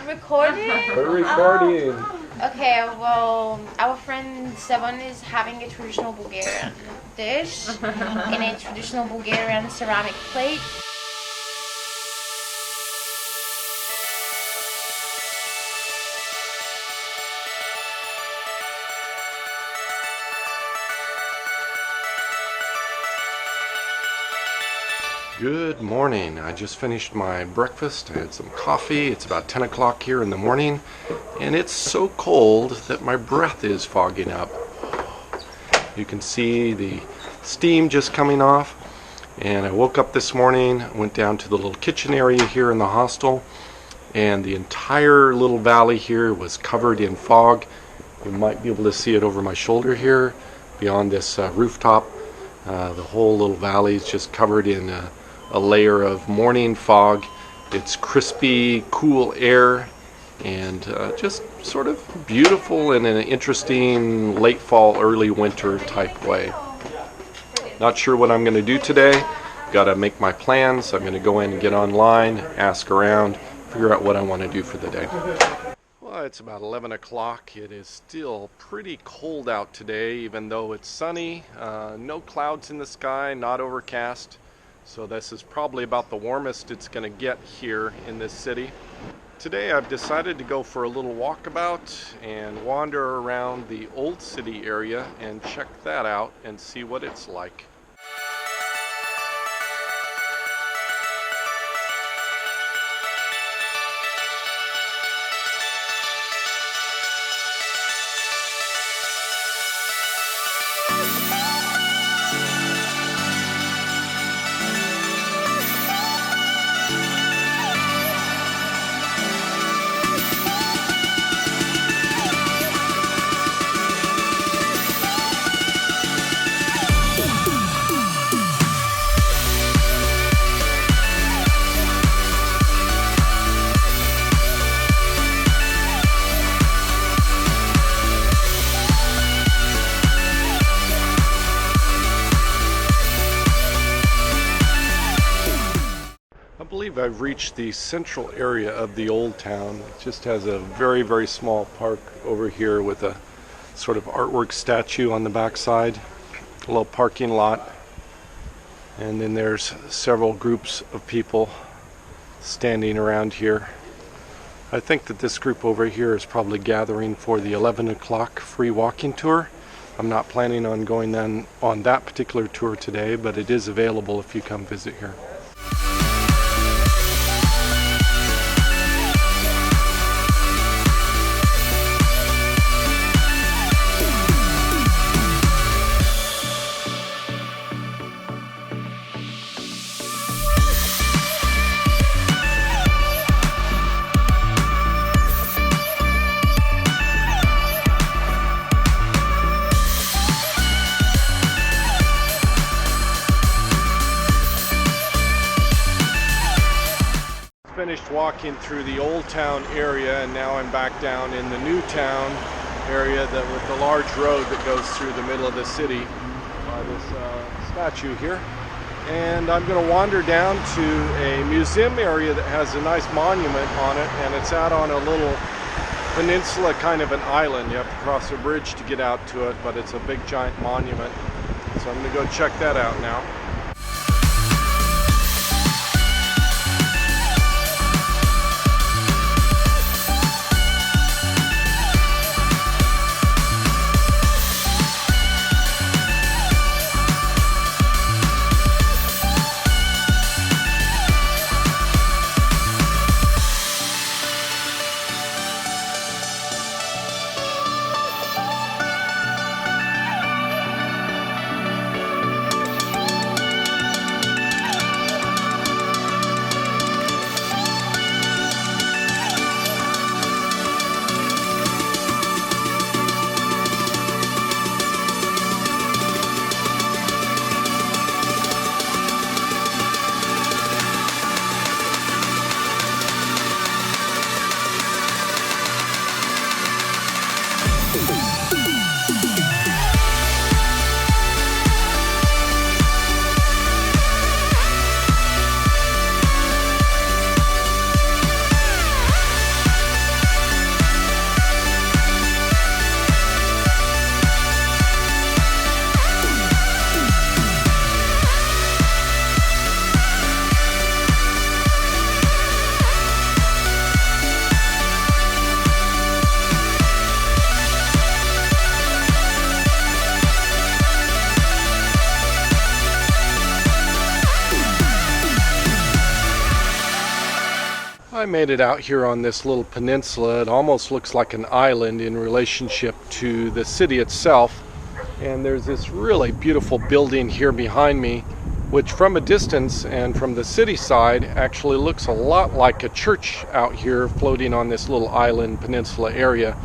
recording? We're recording. Okay, well, our friend Sevan is having a traditional Bulgarian dish in a traditional Bulgarian ceramic plate. Good morning. I just finished my breakfast. I had some coffee. It's about 10 o'clock here in the morning, and it's so cold that my breath is fogging up. You can see the steam just coming off, and I woke up this morning, went down to the little kitchen area here in the hostel, and the entire little valley here was covered in fog. You might be able to see it over my shoulder here beyond this rooftop. The whole little valley is just covered in a layer of morning fog. It's crispy, cool air, and just sort of beautiful in an interesting late fall, early winter type way. Not sure what I'm going to do today. Got to make my plans. I'm going to go in and get online, ask around, figure out what I want to do for the day. Well, it's about 11 o'clock. It is still pretty cold out today, even though it's sunny. No clouds in the sky, not overcast. So this is probably about the warmest it's going to get here in this city. Today I've decided to go for a little walkabout and wander around the old city area and check that out and see what it's like. I believe I've reached the central area of the old town. It just has a very, very small park over here with a sort of artwork statue on the backside, a little parking lot, and then there's several groups of people standing around here. I think that this group over here is probably gathering for the 11 o'clock free walking tour. I'm not planning on going on that particular tour today, but it is available if you come visit here. Finished walking through the old town area, and now I'm back down in the new town area with the large road that goes through the middle of the city by this statue here. And I'm going to wander down to a museum area that has a nice monument on it, and it's out on a little peninsula, kind of an island. You have to cross a bridge to get out to it, but it's a big giant monument. So I'm going to go check that out now. I made it out here on this little peninsula. It almost looks like an island in relationship to the city itself. And there's this really beautiful building here behind me, which from a distance and from the city side actually looks a lot like a church out here floating on this little island peninsula area.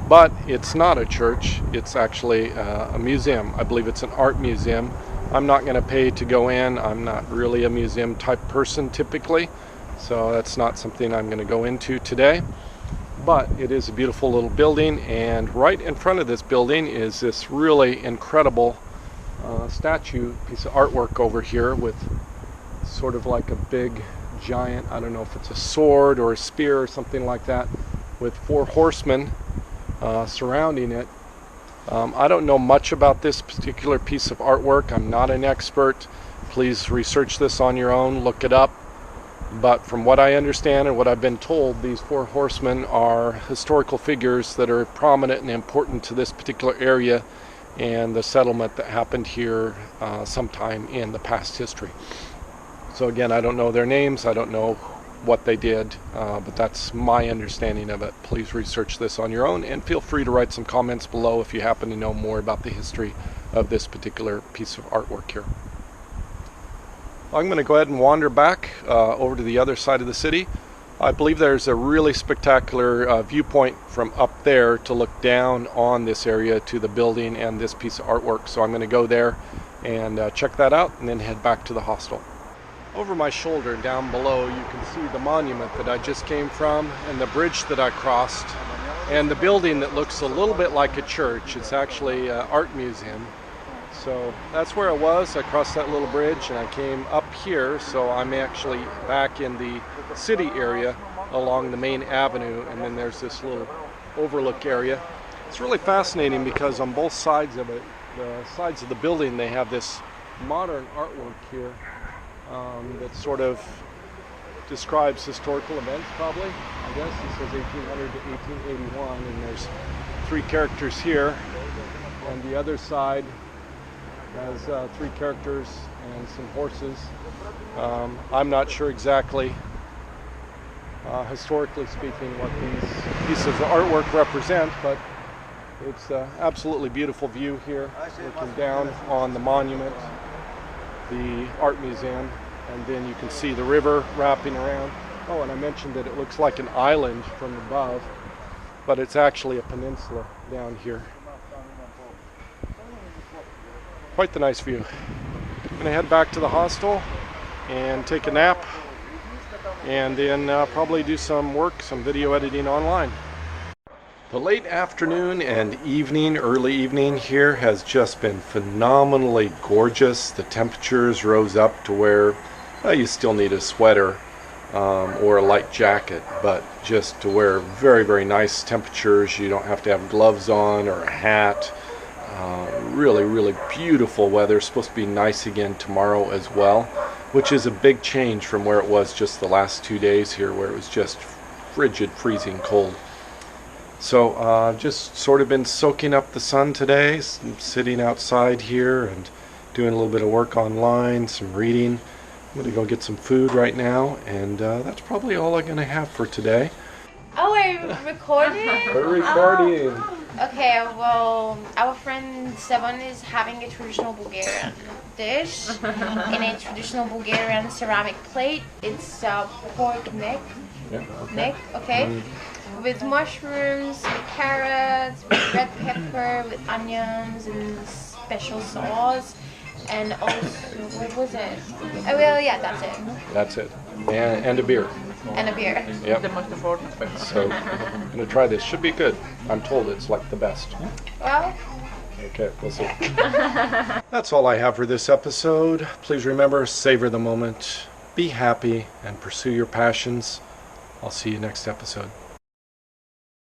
But it's not a church, it's actually a museum. I believe it's an art museum. I'm not going to pay to go in. I'm not really a museum type person typically, so that's not something I'm going to go into today. But it is a beautiful little building, and right in front of this building is this really incredible statue, piece of artwork over here with sort of like a big giant, I don't know if it's a sword or a spear or something like that, with 4 horsemen surrounding it. I don't know much about this particular piece of artwork. I'm not an expert. Please research this on your own, look it up. But from what I understand and what I've been told, these 4 horsemen are historical figures that are prominent and important to this particular area and the settlement that happened here sometime in the past history. So again, I don't know their names, I don't know what they did, but that's my understanding of it. Please research this on your own, and feel free to write some comments below if you happen to know more about the history of this particular piece of artwork here. I'm going to go ahead and wander back over to the other side of the city. I believe there's a really spectacular viewpoint from up there to look down on this area to the building and this piece of artwork, so I'm going to go there and check that out and then head back to the hostel. Over my shoulder down below you can see the monument that I just came from and the bridge that I crossed and the building that looks a little bit like a church. It's actually an art museum. So that's where I was. I crossed that little bridge and I came up here, so I'm actually back in the city area along the main avenue, and then there's this little overlook area. It's really fascinating because on both sides of it, the sides of the building, they have this modern artwork here that sort of describes historical events, probably. I guess it says 1800 to 1881, and there's 3 characters here, and the other side has 3 characters and some horses. I'm not sure exactly, historically speaking, what these pieces of artwork represent, but it's an absolutely beautiful view here, looking down on the monument, the art museum, and then you can see the river wrapping around. Oh, and I mentioned that it looks like an island from above, but it's actually a peninsula down here. Quite the nice view. I'm going to head back to the hostel and take a nap, and then probably do some work, some video editing online. The late afternoon and evening, early evening here has just been phenomenally gorgeous. The temperatures rose up to where you still need a sweater or a light jacket, but just to where very, very nice temperatures. You don't have to have gloves on or a hat. Really, really beautiful weather. It's supposed to be nice again tomorrow as well, which is a big change from where it was just the last 2 days here, where it was just frigid, freezing cold. So just sort of been soaking up the sun today, sitting outside here and doing a little bit of work online, some reading. I'm going to go get some food right now, and that's probably all I'm going to have for today. Oh, we're recording? We're recording. Oh. Okay, well, our friend Sevan is having a traditional Bulgarian dish in a traditional Bulgarian ceramic plate. It's pork neck, with mushrooms, with carrots, with red pepper, with onions and special sauce. And also, what was it? Oh, well, yeah, that's it. That's it. And a beer. And a beer. Yep. So, I'm going to try this. Should be good. I'm told it's like the best. Well. Okay, we'll see. That's all I have for this episode. Please remember, savor the moment, be happy, and pursue your passions. I'll see you next episode.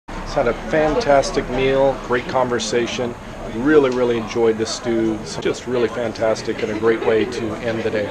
Just had a fantastic meal, great conversation. Really, really enjoyed the stew. Just really fantastic and a great way to end the day.